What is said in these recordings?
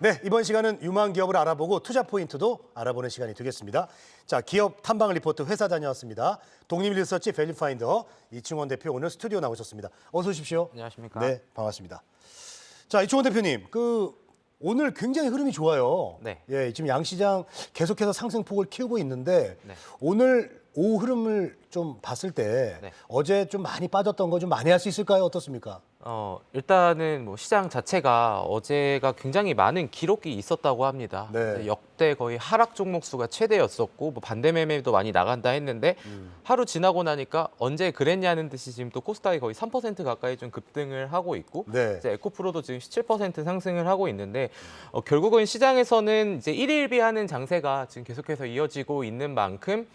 네, 이번 시간은 유망 기업을 알아보고 투자 포인트도 알아보는 시간이 되겠습니다. 자, 기업 탐방 리포트 회사 다녀왔습니다. 독립리서치 밸류파인더 이충원 대표 오늘 스튜디오 나오셨습니다. 어서 오십시오. 안녕하십니까. 네, 반갑습니다. 자, 이충원 대표님, 오늘 굉장히 흐름이 좋아요. 네. 예, 지금 양시장 계속해서 상승폭을 키우고 있는데 네. 오늘 오후 흐름을 좀 봤을 때 네. 어제 좀 많이 빠졌던 거 좀 만회할 수 있을까요? 어떻습니까? 일단은 뭐 시장 자체가 어제가 굉장히 많은 기록이 있었다고 합니다. 네. 역대 거의 하락 종목 수가 최대였었고 뭐 반대 매매도 많이 나간다 했는데 하루 지나고 나니까 언제 그랬냐는 듯이 지금 또 코스닥이 거의 3% 가까이 좀 급등을 하고 있고 네. 이제 에코프로도 지금 17% 상승을 하고 있는데 결국은 시장에서는 이제 일일비하는 장세가 지금 계속해서 이어지고 있는 만큼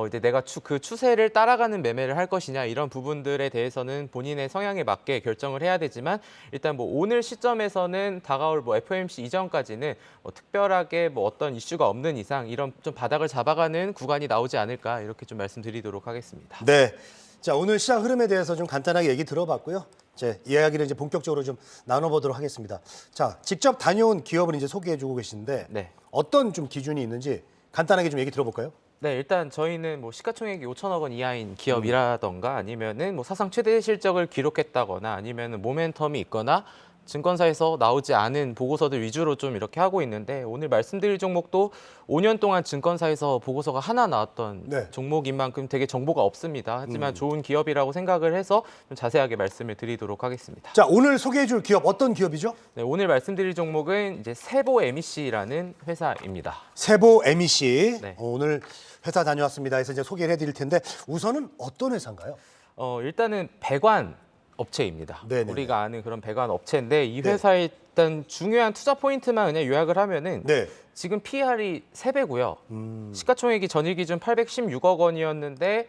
이제 내가 그 추세를 따라가는 매매를 할 것이냐 이런 부분들에 대해서는 본인의 성향에 맞게 결정을 해야 되지만 일단 뭐 오늘 시점에서는 다가올 뭐 FOMC 이전까지는 특별하게 뭐 어떤 이슈가 없는 이상 이런 좀 바닥을 잡아가는 구간이 나오지 않을까 이렇게 좀 말씀드리도록 하겠습니다. 네. 자, 오늘 시장 흐름에 대해서 좀 간단하게 얘기 들어봤고요. 이제 이야기를 이제 본격적으로 좀 나눠보도록 하겠습니다. 자, 직접 다녀온 기업을 이제 소개해주고 계시는데 네. 어떤 좀 기준이 있는지 간단하게 좀 얘기 들어볼까요? 네, 일단 저희는 뭐 시가총액이 5천억 원 이하인 기업이라던가 아니면은 뭐 사상 최대 실적을 기록했다거나 아니면은 모멘텀이 있거나 증권사에서 나오지 않은 보고서들 위주로 좀 이렇게 하고 있는데 오늘 말씀드릴 종목도 5년 동안 증권사에서 보고서가 하나 나왔던 네. 종목인 만큼 되게 정보가 없습니다. 하지만 좋은 기업이라고 생각을 해서 좀 자세하게 말씀을 드리도록 하겠습니다. 자, 오늘 소개해줄 기업 어떤 기업이죠? 네, 오늘 말씀드릴 종목은 이제 세보 MEC라는 회사입니다. 세보 MEC. 네. 오늘 회사 다녀왔습니다 해서 이제 소개를 해드릴 텐데 우선은 어떤 회사인가요? 일단은 배관 업체입니다. 네네네. 우리가 아는 그런 배관 업체인데 이 네. 회사의 일단 중요한 투자 포인트만 그냥 요약을 하면은 네. 지금 PR이 3배고요. 시가총액이 전일 기준 816억 원이었는데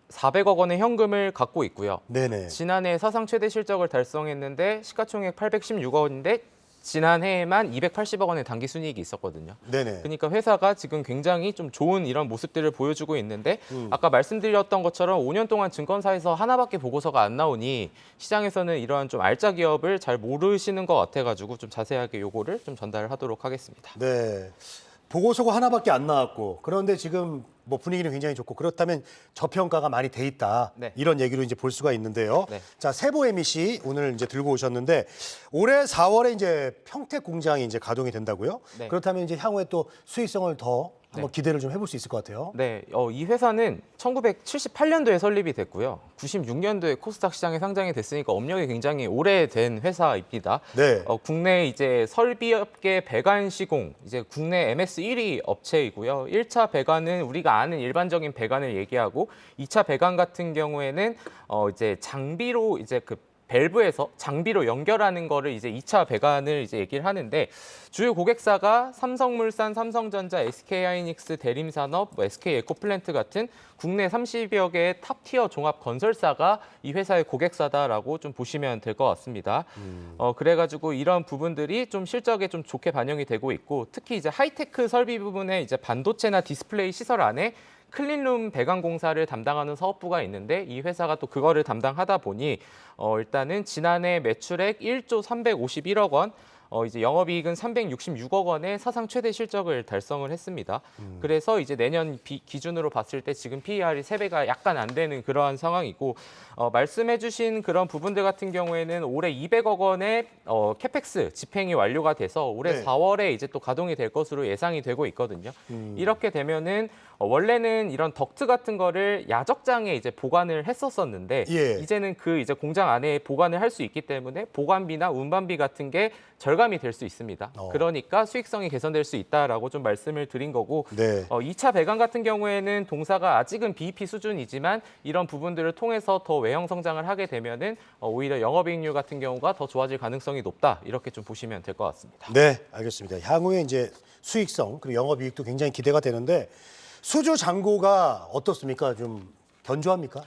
400억 원의 현금을 갖고 있고요. 네네. 지난해 사상 최대 실적을 달성했는데 시가총액 816억 원인데 지난해에만 280억 원의 당기 순이익이 있었거든요. 네네. 그러니까 회사가 지금 굉장히 좀 좋은 이런 모습들을 보여주고 있는데 아까 말씀드렸던 것처럼 5년 동안 증권사에서 하나밖에 보고서가 안 나오니 시장에서는 이러한 좀 알짜 기업을 잘 모르시는 것 같아가지고 좀 자세하게 요거를 좀 전달을 하도록 하겠습니다. 네. 보고서가 하나밖에 안 나왔고 그런데 지금 뭐 분위기는 굉장히 좋고 그렇다면 저평가가 많이 돼 있다. 네. 이런 얘기로 이제 볼 수가 있는데요. 네. 자, 세보 MEC 오늘 이제 들고 오셨는데 올해 4월에 이제 평택 공장이 이제 가동이 된다고요? 네. 그렇다면 이제 향후에 또 수익성을 더 한번 네. 기대를 좀 해볼 수 있을 것 같아요. 네, 이 회사는 1978년도에 설립이 됐고요. 96년도에 코스닥 시장에 상장이 됐으니까 업력이 굉장히 오래된 회사입니다. 네. 국내 이제 설비업계 배관 시공, 이제 국내 MS 1위 업체이고요. 1차 배관은 우리가 아는 일반적인 배관을 얘기하고 2차 배관 같은 경우에는 이제 장비로 이제 그 밸브에서 장비로 연결하는 거를 이제 2차 배관을 이제 얘기를 하는데 주요 고객사가 삼성물산, 삼성전자, SK하이닉스, 대림산업, SK에코플랜트 같은 국내 30여 개의 탑티어 종합 건설사가 이 회사의 고객사다라고 좀 보시면 될 것 같습니다. 그래가지고 이런 부분들이 좀 실적에 좀 좋게 반영이 되고 있고 특히 이제 하이테크 설비 부분에 이제 반도체나 디스플레이 시설 안에 클린룸 배관 공사를 담당하는 사업부가 있는데 이 회사가 또 그거를 담당하다 보니 일단은 지난해 매출액 1조 351억 원, 이제 영업이익은 366억 원의 사상 최대 실적을 달성을 했습니다. 그래서 이제 내년 기준으로 봤을 때 지금 PER이 3배가 약간 안 되는 그러한 상황이고 말씀해주신 그런 부분들 같은 경우에는 올해 200억 원의 캐펙스 집행이 완료가 돼서 올해 네. 4월에 이제 또 가동이 될 것으로 예상이 되고 있거든요. 이렇게 되면은 원래는 이런 덕트 같은 거를 야적장에 이제 보관을 했었었는데 예. 이제는 그 이제 공장 안에 보관을 할 수 있기 때문에 보관비나 운반비 같은 게 절감이 될 수 있습니다. 그러니까 수익성이 개선될 수 있다라고 좀 말씀을 드린 거고 네. 2차 배관 같은 경우에는 동사가 아직은 BEP 수준이지만 이런 부분들을 통해서 더 외형 성장을 하게 되면은 오히려 영업이익률 같은 경우가 더 좋아질 가능성이 높다. 이렇게 좀 보시면 될 것 같습니다. 네, 알겠습니다. 향후에 이제 수익성 그리고 영업이익도 굉장히 기대가 되는데 수주 잔고가 어떻습니까? 좀 견조합니까?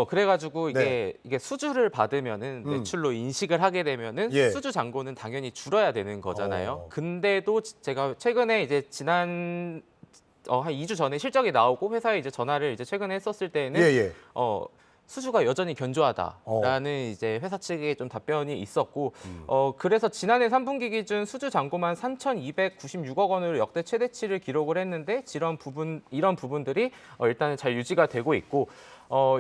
그래가지고 이게 수주를 받으면은 매출로 인식을 하게 되면은 예. 수주 잔고는 당연히 줄어야 되는 거잖아요. 근데도 제가 최근에 이제 한 2주 전에 실적이 나오고 회사에 이제 전화를 이제 최근에 했었을 때는 예, 예. 수주가 여전히 견조하다라는 이제 회사 측의 좀 답변이 있었고, 그래서 지난해 3분기 기준 수주 잔고만 3,296억 원으로 역대 최대치를 기록을 했는데 이런 부분들이 일단은 잘 유지가 되고 있고.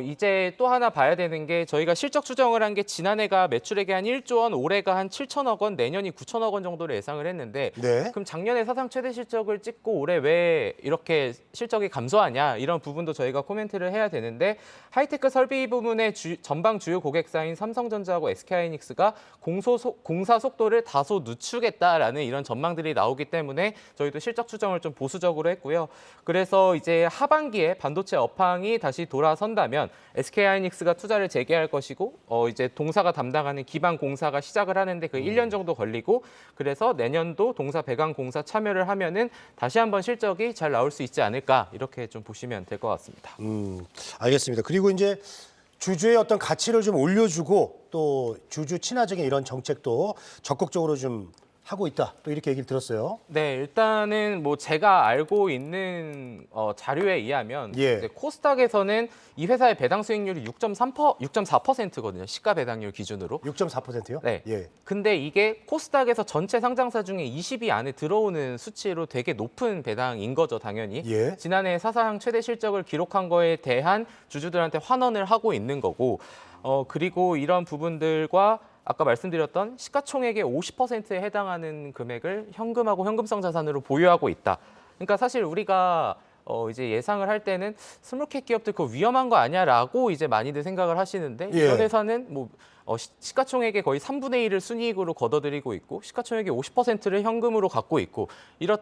이제 또 하나 봐야 되는 게 저희가 실적 추정을 한 게 지난해가 매출액이 한 1조 원, 올해가 한 7천억 원, 내년이 9천억 원 정도를 예상을 했는데 네. 그럼 작년에 사상 최대 실적을 찍고 올해 왜 이렇게 실적이 감소하냐 이런 부분도 저희가 코멘트를 해야 되는데 하이테크 설비 부문의 전방 주요 고객사인 삼성전자하고 SK하이닉스가 공사 속도를 다소 늦추겠다라는 이런 전망들이 나오기 때문에 저희도 실적 추정을 좀 보수적으로 했고요. 그래서 이제 하반기에 반도체 업황이 다시 돌아선다면 SK하이닉스가 투자를 재개할 것이고 이제 동사가 담당하는 기반 공사가 시작을 하는데 그 1년 정도 걸리고 그래서 내년도 동사 배관 공사 참여를 하면은 다시 한번 실적이 잘 나올 수 있지 않을까 이렇게 좀 보시면 될 것 같습니다. 알겠습니다. 그리고 이제 주주의 어떤 가치를 좀 올려주고 또 주주 친화적인 이런 정책도 적극적으로 좀 하고 있다. 또 이렇게 얘기를 들었어요. 네, 일단은 뭐 제가 알고 있는 자료에 의하면 예. 이제 코스닥에서는 이 회사의 배당 수익률이 6.4%거든요. 시가 배당률 기준으로. 6.4%요? 네. 예. 근데 이게 코스닥에서 전체 상장사 중에 20위 안에 들어오는 수치로 되게 높은 배당인 거죠, 당연히. 예. 지난해 사상 최대 실적을 기록한 거에 대한 주주들한테 환원을 하고 있는 거고, 그리고 이런 부분들과 아까 말씀드렸던 시가총액의 50%에 해당하는 금액을 현금하고 현금성 자산으로 보유하고 있다. 그러니까 사실 우리가 이제 예상을 할 때는 스몰캡 기업들 그거 위험한 거 아니야라고 이제 많이들 생각을 하시는데 예. 이런 회사는 뭐 시가총액의 거의 3분의 1을 순이익으로 걷어들이고 있고 시가총액의 50%를 현금으로 갖고 있고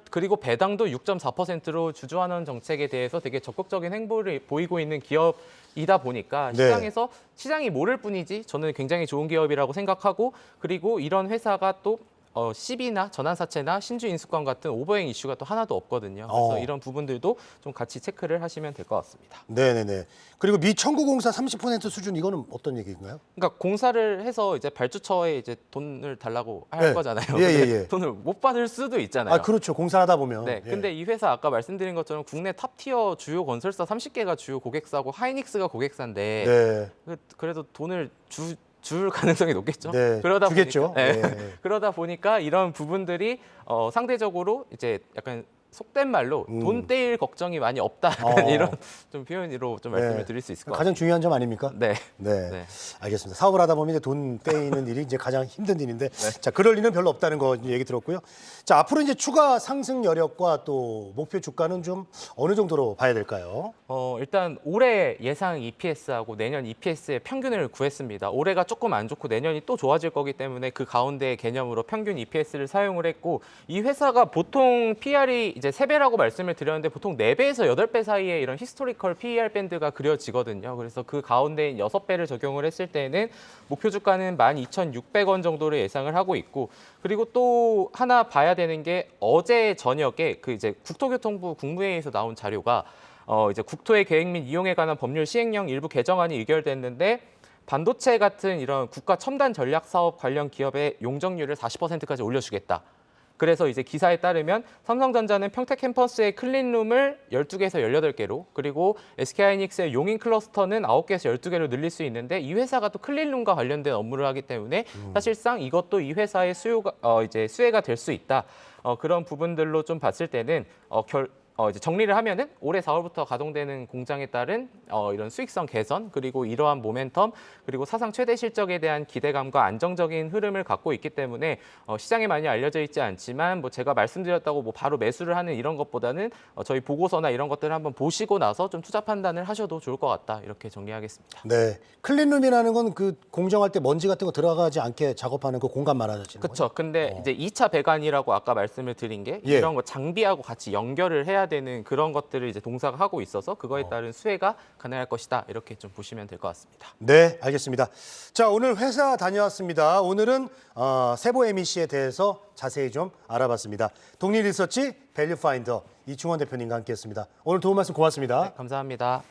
그리고 배당도 6.4%로 주주환원 정책에 대해서 되게 적극적인 행보를 보이고 있는 기업이다 보니까 네. 시장에서 시장이 모를 뿐이지 저는 굉장히 좋은 기업이라고 생각하고 그리고 이런 회사가 또 시비나 전환사채나 신주 인수권 같은 오버행 이슈가 또 하나도 없거든요. 그래서 이런 부분들도 좀 같이 체크를 하시면 될 것 같습니다. 네네네. 그리고 미 청구공사 30% 수준 이거는 어떤 얘기인가요? 그러니까 공사를 해서 이제 발주처에 이제 돈을 달라고 할 네. 거잖아요. 예, 근데 예. 돈을 못 받을 수도 있잖아요. 아, 그렇죠. 공사하다 보면. 네, 예. 근데 이 회사 아까 말씀드린 것처럼 국내 탑티어 주요 건설사 30개가 주요 고객사고 하이닉스가 고객사인데 네. 그래도 돈을 줄 가능성이 높겠죠. 네, 그러다 주겠죠. 보니까, 네. 그러다 보니까 이런 부분들이 상대적으로 이제 약간 속된 말로 돈 떼일 걱정이 많이 없다 이런 좀 표현으로 좀 말씀을 네. 드릴 수 있을 것 가장 같습니다. 중요한 점 아닙니까? 네. 네. 네. 알겠습니다. 사업을 하다 보면 이제 돈 떼이는 일이 이제 가장 힘든 일인데, 자, 그럴 일은 별로 없다는 거 얘기 들었고요. 자, 앞으로 이제 추가 상승 여력과 또 목표 주가는 좀 어느 정도로 봐야 될까요? 일단 올해 예상 EPS하고 내년 EPS의 평균을 구했습니다. 올해가 조금 안 좋고 내년이 또 좋아질 거기 때문에 그 가운데 개념으로 평균 EPS를 사용을 했고 이 회사가 보통 PR이 이제 3배라고 말씀을 드렸는데 보통 4배에서 8배 사이에 이런 히스토리컬 PER 밴드가 그려지거든요. 그래서 그 가운데 6배를 적용을 했을 때는 목표 주가는 12,600원 정도를 예상을 하고 있고 그리고 또 하나 봐야 되는 게 어제 저녁에 그 이제 국토교통부 국무회의에서 나온 자료가 이제 국토의 계획 및 이용에 관한 법률 시행령 일부 개정안이 의결됐는데 반도체 같은 이런 국가 첨단 전략 사업 관련 기업의 용적률을 40%까지 올려주겠다. 그래서 이제 기사에 따르면 삼성전자는 평택 캠퍼스의 클린룸을 12개에서 18개로 그리고 SK하이닉스의 용인 클러스터는 9개에서 12개로 늘릴 수 있는데 이 회사가 또 클린룸과 관련된 업무를 하기 때문에 사실상 이것도 이 회사의 이제 수혜가 될 수 있다. 그런 부분들로 좀 봤을 때는 이제 정리를 하면은 올해 4월부터 가동되는 공장에 따른 이런 수익성 개선 그리고 이러한 모멘텀 그리고 사상 최대 실적에 대한 기대감과 안정적인 흐름을 갖고 있기 때문에 시장에 많이 알려져 있지 않지만 뭐 제가 말씀드렸다고 뭐 바로 매수를 하는 이런 것보다는 저희 보고서나 이런 것들을 한번 보시고 나서 좀 투자 판단을 하셔도 좋을 것 같다 이렇게 정리하겠습니다. 네. 클린룸이라는 건 그 공정할 때 먼지 같은 거 들어가지 않게 작업하는 그 공간 말하시는 거죠? 그렇죠. 근데 이제 2차 배관이라고 아까 말씀을 드린 게 예. 이런 거 장비하고 같이 연결을 해야 되는 그런 것들을 이제 동사가 하고 있어서 그거에 따른 수혜가 가능할 것이다. 이렇게 좀 보시면 될 것 같습니다. 네, 알겠습니다. 자, 오늘 회사 다녀왔습니다. 오늘은 세보 MEC에 대해서 자세히 좀 알아봤습니다. 독립리서치 밸류파인더 이충원 대표님과 함께했습니다. 오늘 도움 말씀 고맙습니다. 네, 감사합니다.